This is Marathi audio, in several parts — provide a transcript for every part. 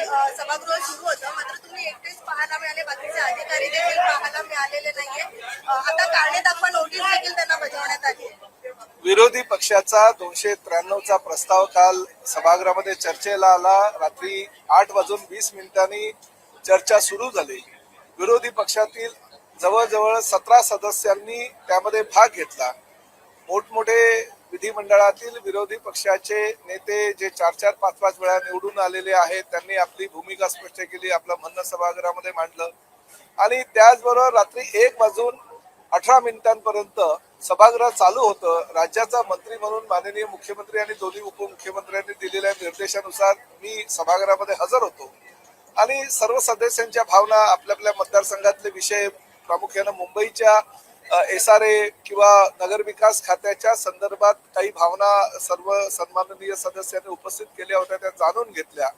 सभागृह सुरू होतं, मात्र तुम्ही एकटेच पाहायला मिळाले, बाकीचे अधिकारी देखील पाहायला मिळालेले नाहीये. आता कारणे दाखवा नोटीस देखील त्यांना बजावण्यात आली आहे. विरोधी पक्षाचा 293चा प्रस्ताव काल सभागृहामध्ये चर्चेला आला. रात्री 8:20 चर्चा सुरू झाली. विरोधी पक्षातील जवळजवळ 17 सदस्यांनी त्यामध्ये भाग घेतला. मोठमोठे विधिमंडळातील विरोधी पक्षाचे नेते जे 4-4, 5-5 वेळा निवडून आलेले आहेत, त्यांनी आपली भूमिका स्पष्ट केली, आपलं म्हणणं सभागृहामध्ये मांडलं आणि त्याचबरोबर रात्री 1:18 सभागृह चालू होतं. राज्याचा मंत्री म्हणून माननीय मुख्यमंत्री आणि दोन्ही उपमुख्यमंत्र्यांनी दिलेल्या निर्देशानुसार मी सभागृहामध्ये हजर होतो आणि सर्व सदस्यांच्या भावना, आपल्या आपल्या मतदारसंघातले विषय, प्रामुख्याने मुंबईच्या SRA किंवा नगरविकास खात्याच्या संदर्भात काही भावना सर्व सन्माननीय सदस्यांनी उपस्थित केल्या होत्या, त्या जाणून घेतल्या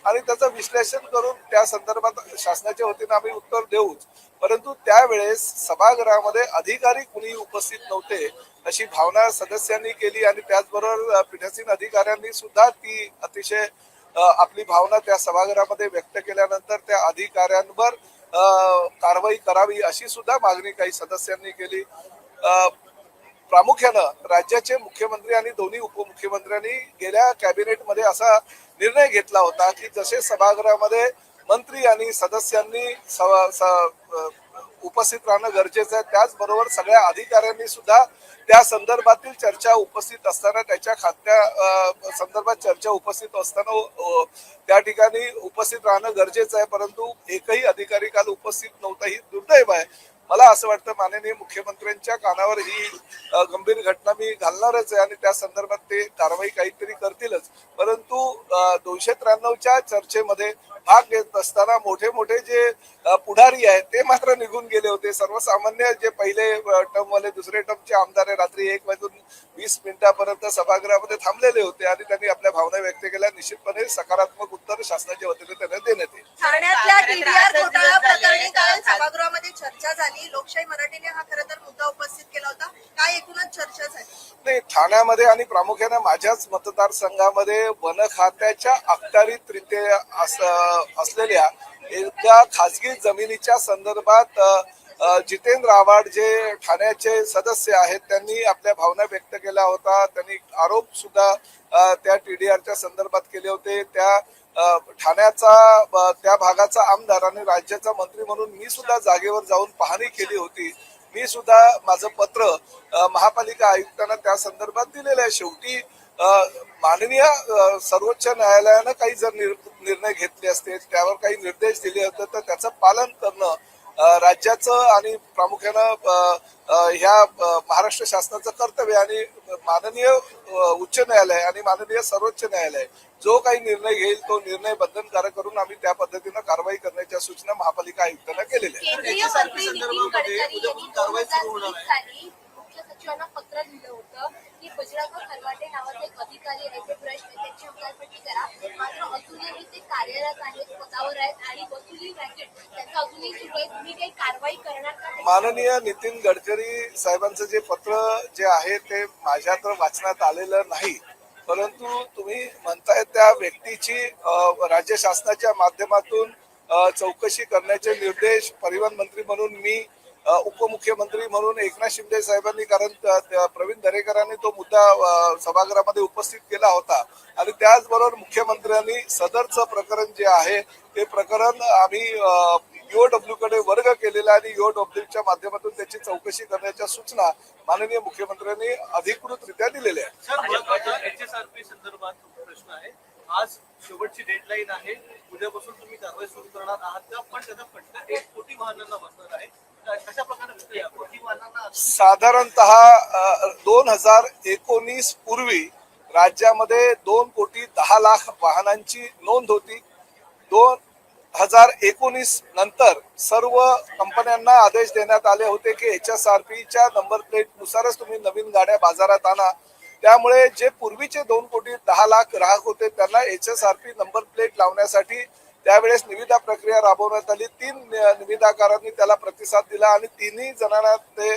आणि त्याचं विश्लेषण करून त्या संदर्भात शासनाच्या वतीनं आम्ही उत्तर देऊच. परंतु त्यावेळेस सभागृहामध्ये अधिकारी कुणी उपस्थित नव्हते अशी भावना सदस्यांनी केली आणि त्याचबरोबर पीठासीन अधिकाऱ्यांनी सुद्धा ती अतिशय आपली भावना त्या सभागृहामध्ये व्यक्त केल्यानंतर त्या अधिकाऱ्यांवर कारवाई करावी अशी सुद्धा मागणी काही सदस्यांनी केली. प्रामुख्यानं राज्याचे मुख्यमंत्री आणि दोन्ही उपमुख्यमंत्र्यांनी गेल्या कॅबिनेटमध्ये असा निर्णय घेतला होता की जसे सभागृहामध्ये मंत्री आणि सदस्यांनी उपस्थित राहणं गरजेचं आहे, त्याचबरोबर सगळ्या अधिकाऱ्यांनी सुद्धा त्या संदर्भातील चर्चा उपस्थित असताना, त्याच्या खात्या संदर्भात चर्चा उपस्थित असताना त्या ठिकाणी उपस्थित राहणं गरजेचं आहे. परंतु एकही अधिकारी काल उपस्थित नव्हता, ही दुर्दैव आहे. मला असं वाटतं माननीय मुख्यमंत्र्यांच्या कानावर ही गंभीर घटना मी घालणारच आहे आणि त्या संदर्भात ते कारवाई काहीतरी करतीलच. परंतु 293च्या चर्चेमध्ये भाग घेत असताना मोठे मोठे जे पुढारी आहेत ते मात्र निघून गेले होते. सर्वसामान्य जे पहिले टर्मवाले, दुसरे टर्मचे आमदार रात्री 1:20 सभागृहामध्ये थांबलेले होते आणि त्यांनी आपल्या भावना व्यक्त केल्या. निश्चितपणे सकारात्मक उत्तर शासनाच्या वतीने त्यांना देण्यात येईल. ठाण्यातल्या TDR घोटाळा प्रकरणी काल सभागृहामध्ये चर्चा झाली. लोकशाही मराठीने हा खरं तर मुद्दा उपस्थित केला होता. काय एकूणच चर्चा झाली? नाही, ठाण्यामध्ये आणि प्रामुख्याने माझ्याच मतदारसंघामध्ये वन खात्याच्या अखत्यारीतरित्या असलेल्या एका खासगी जमिनीच्या संदर्भात जितेंद्र आव्हाड जे ठाण्याचे सदस्य आहेत त्यांनी आपल्या भावना व्यक्त केल्या होता. त्यांनी आरोप सुद्धा त्या TDRच्या संदर्भात केले होते. त्या ठाण्याचा त्या भागाचा आमदार आणि राज्याचा मंत्री म्हणून मी सुद्धा जागेवर जाऊन पाहणी केली होती. मी सुद्धा माझं पत्र महापालिका आयुक्तांना त्या संदर्भात दिलेलं आहे. शेवटी माननीय सर्वोच्च न्यायालयानं काही जर निर्णय घेतले असते, त्यावर काही निर्देश दिले होते, तर त्याचं पालन करणं राज्याचं आणि प्रामुख्यानं ह्या महाराष्ट्र शासनाचं कर्तव्य आणि माननीय उच्च न्यायालय आणि माननीय सर्वोच्च न्यायालय जो काही निर्णय घेईल तो निर्णय बंधनकारक करून आम्ही त्या पद्धतीनं कारवाई करण्याच्या सूचना महापालिका आयुक्तांना केलेल्या आहेत. मुख्य सचिवांना पत्र लिहिलं होतं की बजरंग खरवाटे नावाचे एक अधिकारी आहेत, ते प्रश्न त्यांची हकालपट्टी करा. मात्र अजूनही ते कार्यरत आहेत, पदावर आहेत आणि वसुली रॅकेट त्यांचं अजूनही सुरू आहे. तुम्ही काही कारवाई करणार का? माननीय नितीन गडकरी साहेबांचं जे पत्र जे आहे ते माझ्या तर वाचण्यात आलेलं नाही. परंतु तुम्ही म्हणताय त्या व्यक्तीची राज्य शासनाच्या माध्यमातून चौकशी करण्याचे निर्देश परिवहन मंत्री म्हणून मी, उपमुख्यमंत्री म्हणून एकनाथ शिंदे साहेबांनी, कारण प्रवीण दरेकरांनी तो मुद्दा सभागृहामध्ये उपस्थित केला होता आणि त्याचबरोबर मुख्यमंत्र्यांनी सदरचं प्रकरण जे आहे ते प्रकरण आम्ही EOW कडे वर्ग केलेला आणि EOWच्या माध्यमातून त्याची चौकशी करण्याच्या सूचना माननीय मुख्यमंत्र्यांनी अधिकृतरित्या दिलेल्या आहेत. HSRP संदर्भात प्रश्न आहे. आज शेवटची डेडलाईन आहे. उद्यापासून तुम्ही कारवाई सुरू करणार आहात का? पण त्याचा फटका 1 कोटी वाहनांना बसणार आहे. कशा प्रकारे साधारणतः 2019 पूर्वी राज्यामध्ये 2,10,00,000 वाहनांची नोंद होती. 2019 नंतर सर्व कंपन्यांना आदेश देण्यात आले होते की HSRPच्या नंबर प्लेट नुसारच तुम्ही नवीन गाड्या बाजारात आणा. त्यामुळे जे पूर्वीचे 2,10,00,000 ग्राहक होते त्यांना HSRP नंबर प्लेट लावण्यासाठी त्यावेळेस निविदा प्रक्रिया राबवण्यात आली. 3 निविदाकारांनी त्याला प्रतिसाद दिला आणि 3ही जणांना ते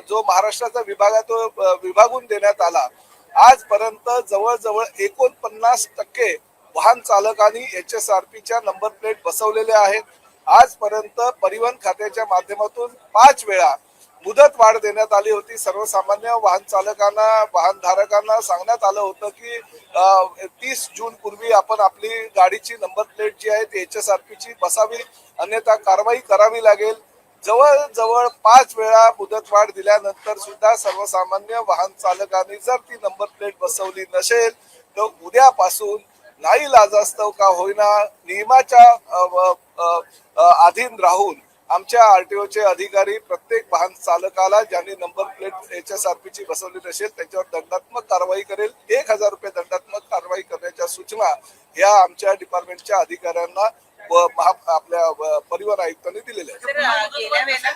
जो महाराष्ट्राचा विभाग आहे तो विभागून देण्यात आला. आजपर्यंत जवळजवळ 49% वाहन चालकांनी HSRPच्या नंबर प्लेट बसवलेल्या आहेत. आजपर्यंत परिवहन खात्याच्या माध्यमातून 5 वेळा मुदत वाढ देण्यात आली होती. सर्वसामान्य वाहन चालकांना, वाहनधारकांना सांगण्यात आलं होतं की 30 जून पूर्वी आपण आपली गाडीची नंबर प्लेट जी आहे ती HSRPची बसावी, अन्यथा कारवाई करावी लागेल. जवळजवळ 5 वेळा मुदतवाढ दिल्यानंतर सुद्धा सर्वसामान्य वाहन चालकांनी जर ती नंबर प्लेट बसवली नसेल तर उद्यापासून नाईलाजास्तव का होईना नियमाच्या अधीन राहून आमच्या RTOचे अधिकारी प्रत्येक वाहन चालकाला ज्यांनी नंबर प्लेट HSRPची बसवली नसेल त्याच्यावर दंडात्मक कारवाई करेल. 1000 रुपये दंडात्मक कारवाई करण्याच्या सूचना या आमच्या डिपार्टमेंटच्या अधिकाऱ्यांना व आपल्या परिवहन आयुक्तांनी दिलेल्या आहेत.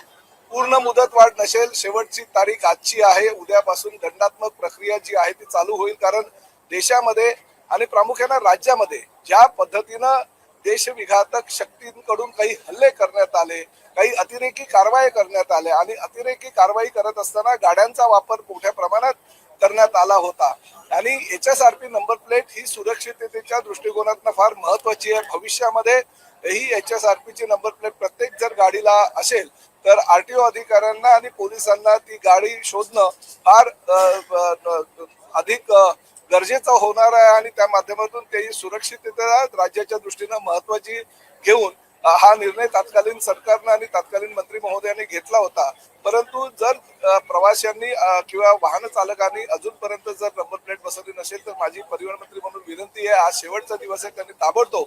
पूर्ण मुदतवाढ नसेल, शेवटची तारीख आजची आहे. उद्यापासून दंडात्मक प्रक्रिया जी आहे ती चालू होईल. कारण देशामध्ये आणि प्रामुख्याने राज्यामध्ये ज्या पद्धतीनं देशविघातक शक्तींकडून काही हल्ले करण्यात आले, काही अतिरेकी कारवाई करण्यात आल्या आणि अतिरेकी कारवाई करत असताना गाड्यांचा वापर मोठ्या प्रमाणात करण्यात आला होता. आणि HSRP नंबर प्लेट ही सुरक्षिततेच्या दृष्टिकोनातून फार महत्वाची आहे. भविष्यामध्ये ही HSRPची नंबर प्लेट प्रत्येक जर गाडीला असेल तर RTO अधिकाऱ्यांना आणि पोलिसांना ती गाडी शोधणं फार अधिक गरजेचं होणार आहे आणि त्या माध्यमातून त्याची सुरक्षितता राज्याच्या दृष्टीनं महत्वाची घेऊन हा निर्णय तत्कालीन सरकारनं आणि तत्कालीन मंत्री महोदयांनी घेतला होता. परंतु जर प्रवाशांनी किंवा वाहन चालकांनी अजूनपर्यंत जर नंबर प्लेट बसवली नसेल तर माझी परिवहन मंत्री म्हणून विनंती आहे, आज शेवटचा दिवस आहे, त्यांनी ताबडतोब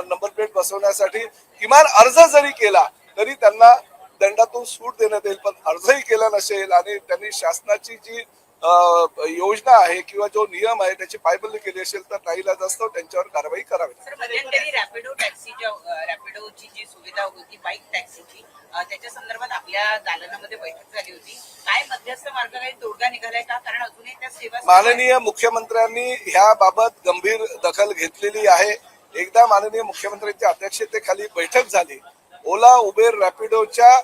नंबर प्लेट बसवण्यासाठी किमान अर्ज जरी केला तरी त्यांना दंडातून सूट देण्यात येईल. पण अर्जही केला नसेल आणि त्यांनी शासनाची जी योजना आहे किंवा जो नियम आहे त्याची पायबंदी केली असेल तर नाईलाजास्तव त्यांच्यावर कारवाई करावी. मध्यंतरी रॅपिडोची जी सुविधा होती बाईक टॅक्सीची, त्याच्या संदर्भात आपल्या दालनामध्ये बैठक झाली होती. काय मध्यस्थ मार्ग काही तोडगा निघालाय का? कारण अजूनही त्या सेवा माननीय मुख्यमंत्र्यांनी ह्याबाबत गंभीर दखल घेतलेली आहे. एकदा माननीय मुख्यमंत्र्यांच्या अध्यक्षतेखाली बैठक झाली. ओला, उबेर, रॅपिडोच्या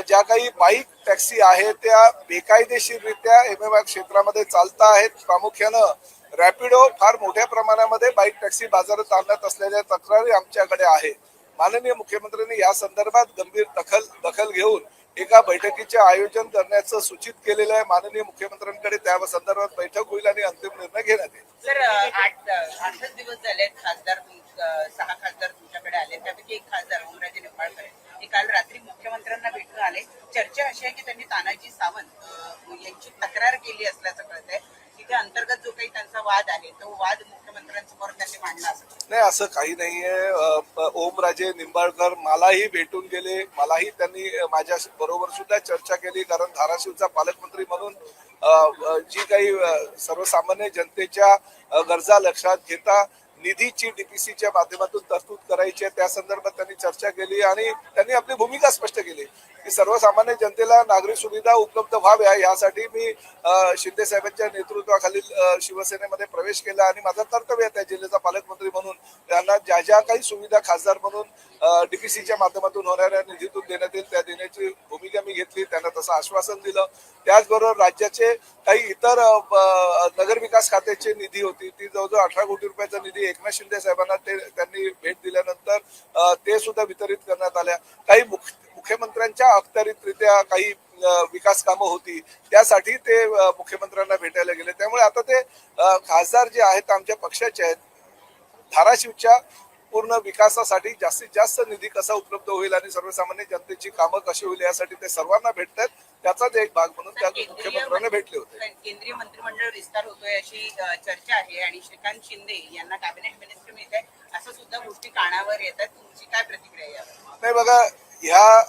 ज्या काही बाईक टॅक्सी आहेत त्या बेकायदेशीररित्या MMI क्षेत्रामध्ये चालता आहेत. प्रामुख्यानं रॅपिडो फार मोठ्या प्रमाणामध्ये बाईक टॅक्सी बाजारात आणत असलेल्या तक्रारी आमच्याकडे आहे. माननीय मुख्यमंत्र्यांनी या संदर्भात गंभीर दखल घेऊन एका बैठकीचे आयोजन करण्याचं सूचित केलेलं आहे. माननीय मुख्यमंत्र्यांकडे त्या संदर्भात बैठक होईल आणि अंतिम निर्णय घेण्यात येईल. सर, 8 दिवस झाले खासदार 6 खासदार तुमच्याकडे आले, त्यापैकी एक खासदार ओमराजे निंबाळकर ते काल रात्री मुख्यमंत्र्यांना भेटून आले. चर्चा अशी आहे की त्यांनी तानाजी सावंत यांची तक्रार केली असल्याचं कळत आहे. तिथे अंतर्गत जो काही त्यांचा वाद आहे तो वाद मुख्यमंत्र्यांसमोर त्यांनी मांडला असं नाही. असं काही नाहीये. ओमराजे निंबाळकर मलाही भेटून गेले, मलाही त्यांनी माझ्या बरोबर सुद्धा चर्चा केली. कारण धाराशिवचा पालकमंत्री म्हणून जी काही सर्वसामान्य जनतेच्या गरजा लक्षात घेता निधीची DPCच्या माध्यमातून तरतूद करायची आहे त्या संदर्भात त्यांनी चर्चा केली आणि त्यांनी आपली भूमिका स्पष्ट केली की सर्वसामान्य जनतेला नागरी सुविधा उपलब्ध व्हाव्या यासाठी मी शिंदे साहेबांच्या नेतृत्वाखालील शिवसेनेमध्ये प्रवेश केला आणि माझं कर्तव्य आहे त्या जिल्ह्याचा पालकमंत्री म्हणून त्यांना ज्या ज्या काही सुविधा खासदार म्हणून DPCच्या माध्यमातून होणाऱ्या निधीतून देण्यात येईल त्या देण्याची भूमिका मी घेतली. त्यांना तसं आश्वासन दिलं. त्याचबरोबर राज्याचे काही इतर नगरविकास खात्याची निधी होती ती जवळजवळ 18 कोटी रुपयाचा निधी एकनाथ शिंदे साहेबांना त्यांनी भेट दिल्यानंतर ते सुद्धा वितरित करण्यात आल्या. काही मुख्यमंत्र्यांच्या अखत्यारीतरित्या काही विकास कामं होती त्यासाठी ते मुख्यमंत्र्यांना भेटायला गेले. त्यामुळे आता ते खासदार जे आहेत आमच्या पक्षाचे आहेत. धाराशिवच्या पूर्ण विकासासाठी जास्तीत जास्त निधी कसा उपलब्ध होईल आणि सर्वसामान्य जनतेची कामं कशी होईल यासाठी ते सर्वांना भेटतात. त्याचाच एक भाग म्हणून त्या मुख्यमंत्र्यांना भेटले होते. केंद्रीय मंत्रिमंडळ विस्तार होतोय अशी चर्चा आहे आणि श्रीकांत शिंदे यांना कॅबिनेट मिनिस्टर मिळत आहे असं सुद्धा गोष्टी कानावर येतात. तुमची काय प्रतिक्रिया यावर? नाही बघा, ह्या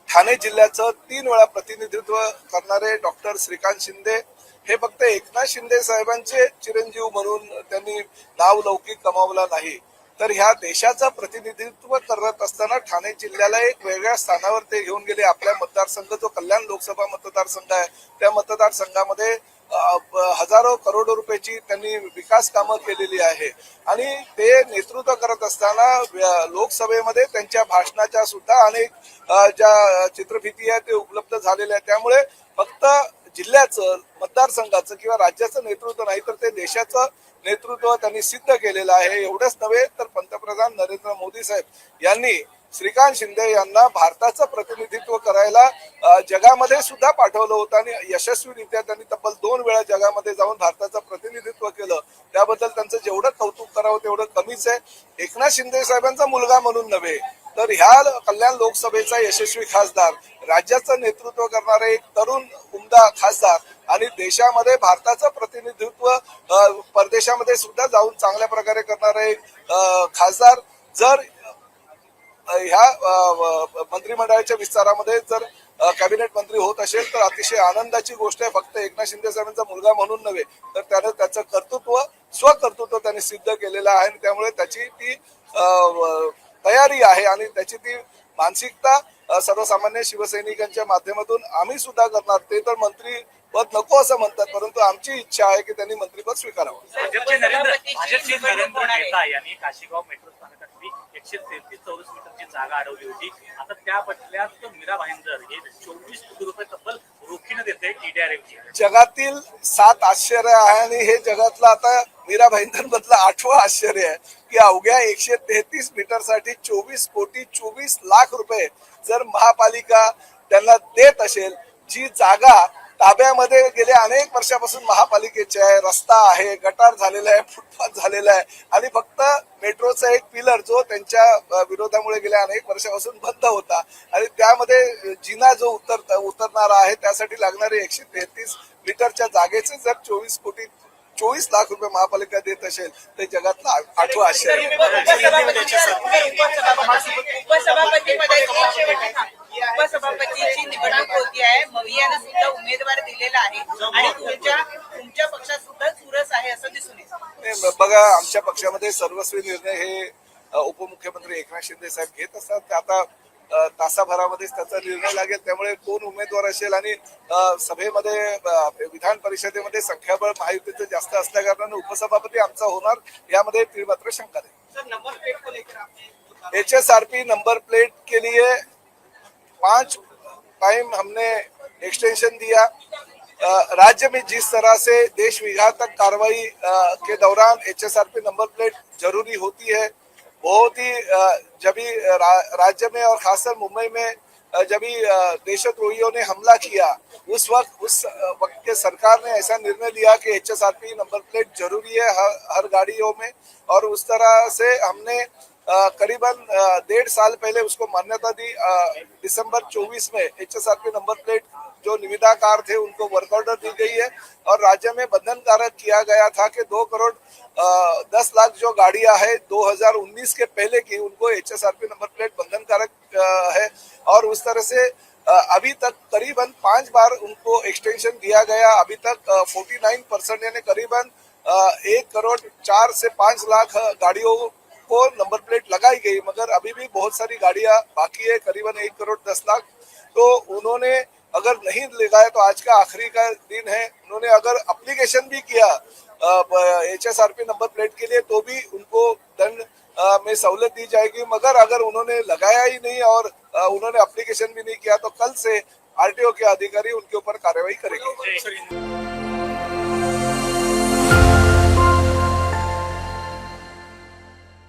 ठाणे जिल्ह्याचं 3 वेळा प्रतिनिधित्व करणारे डॉक्टर श्रीकांत शिंदे हे फक्त एकनाथ शिंदे साहेबांचे चिरंजीव म्हणून त्यांनी नाव लौकिक कमावला नाही तर ह्या देशाचं प्रतिनिधित्व करत असताना ठाणे जिल्ह्याला एक वेगळ्या स्थानावर ते घेऊन गेले. आपल्या मतदारसंघ जो कल्याण लोकसभा मतदारसंघ आहे त्या मतदारसंघामध्ये हजारो करोडो रुपयाची त्यांनी विकास कामं केलेली आहे आणि ते नेतृत्व करत असताना लोकसभेमध्ये त्यांच्या भाषणाच्या सुद्धा अनेक ज्या चित्रफिती आहेत ते उपलब्ध झालेल्या आहेत. त्यामुळे फक्त जिल्ह्याचं, मतदारसंघाचं किंवा राज्याचं नेतृत्व नाही तर ते देशाचं नेतृत्व त्यांनी सिद्ध केलेलं आहे. एवढंच नव्हे तर पंतप्रधान नरेंद्र मोदी साहेब यांनी श्रीकांत शिंदे यांना भारताचं प्रतिनिधित्व करायला जगामध्ये सुद्धा पाठवलं होतं आणि यशस्वीरित्या त्यांनी तब्बल 2 वेळा जगामध्ये जाऊन भारताचं प्रतिनिधित्व केलं. त्याबद्दल त्यांचं जेवढं कौतुक करावं तेवढं कमीच आहे. एकनाथ शिंदे साहेबांचा मुलगा म्हणून नव्हे तर ह्या कल्याण लोकसभेचा यशस्वी खासदार, राज्याचं नेतृत्व करणारे एक तरुण उमदा खासदार आणि देशामध्ये भारताचं प्रतिनिधित्व परदेशामध्ये सुद्धा जाऊन चांगल्या प्रकारे करणारे एक खासदार जर ह्या मंत्रिमंडळाच्या विस्तारामध्ये जर कॅबिनेट मंत्री होत असेल तर अतिशय आनंदाची गोष्ट आहे. फक्त एकनाथ शिंदे साहेबांचा मुलगा म्हणून नव्हे तर त्यानं त्याचं स्वकर्तृत्व त्यांनी सिद्ध केलेलं आहे आणि त्यामुळे त्याची ती तयारी आहे आणि त्याची ती मानसिकता सर्वसामान्य शिवसैनिकांच्या माध्यमातून आम्ही सुद्धा करणार. ते तर मंत्रीपद नको असं म्हणतात, परंतु आमची इच्छा आहे की त्यांनी मंत्रीपद स्वीकारावं. भाजपचे नरेंद्र मेहता यांनी काशीगाव मेट्रो स्थानकातली 133 चौरस मीटरची जागा अडवली होती. आता त्या बदल्यात मीरा भाईंदर हे 24 कोटी रुपये तब्बल रोखीनं देते TDRFची. जगातील 7 आश्चर्य आहे आणि हे जगातलं आता मीरा भाईंदर मधलं 8वं आश्चर्य आहे की अवघ्या 133 मीटरसाठी 24 कोटी 24 लाख रुपये जर महापालिका त्यांना देत असेल, जी जागा ताब्यामध्ये गेल्या अनेक वर्षापासून महापालिकेची आहे, रस्ता आहे, गटार झालेला आहे, फुटपाथ झालेला आहे आणि फक्त मेट्रोचा एक पिलर जो त्यांच्या विरोधामुळे गेल्या अनेक वर्षापासून बंद होता आणि त्यामध्ये जिना जो उतरणारा आहे त्यासाठी लागणारे 133 मीटरच्या जागेचे जर 24 लाख रुपये महापालिका देत असेल तर जगातलं 8वं आश्चर्य. उपसभापतीची निवडणूक होती आहे. मवियानं सुद्धा उमेदवार दिलेला आहे आणि तुमच्या पक्षात सुद्धा चुरस आहे असं दिसून येतं. बघा, आमच्या पक्षामध्ये सर्वस्वी निर्णय हे उपमुख्यमंत्री एकनाथ शिंदे साहेब घेत असतात. ते आता तासाभरामध्येच त्याचा निर्णय लागेल. त्यामुळे कोण उमेदवार असेल आणि सभेमध्ये विधान परिषदेमध्ये संख्याबळ महायुतीचं जास्त असल्या कारणाने उपसभापती आमचा होणार यामध्ये तीव्र शंका नहीं. HSRP नंबर प्लेट के लिए 5 टाइम हमने एक्सटेंशन दिया. राज्य में जिस तरह से देश विघातक कार्रवाई के दौरान HSRP नंबर प्लेट जरूरी होती है, बहुत ही जब भी राज्य में और खासकर मुंबई में जब भी देशद्रोहियों ने हमला किया उस वक्त के सरकार ने ऐसा निर्णय लिया कि HSRP नंबर प्लेट जरूरी है हर गाड़ियों में और उस तरह से हमने करीबन 1.5 साल पहले उसको मान्यता दी. दिसंबर 24 में HSRP नंबर प्लेट जो निविदाकार थे उनको वर्क ऑर्डर दी गई है और राज्य में बंधनकारक किया गया था कि 2 करोड़ 10 लाख जो गाड़ियां है 2019 के पहले की उनको HSRP नंबर प्लेट बंधनकारक है और उस तरह से अभी तक करीबन 5 बार उनको एक्सटेंशन दिया गया. अभी तक 49% यानी करीबन 1 करोड़ 4 से 5 लाख गाड़ियों को नंबर प्लेट लगाई गई, मगर अभी भी बहुत सारी गाड़ियां बाकी है, करीबन 1 करोड़ 10 लाख. तो उन्होंने अगर नहीं लगाया तो आज का आखिरी का दिन है. उन्होंने अगर एप्लीकेशन भी किया HSRP नंबर प्लेट के लिए तो भी उनको दंड में सहूलत दी जाएगी, मगर अगर उन्होंने लगाया ही नहीं और उन्होंने एप्लीकेशन भी नहीं किया तो कल से RTO के अधिकारी उनके ऊपर कार्रवाई करेंगे.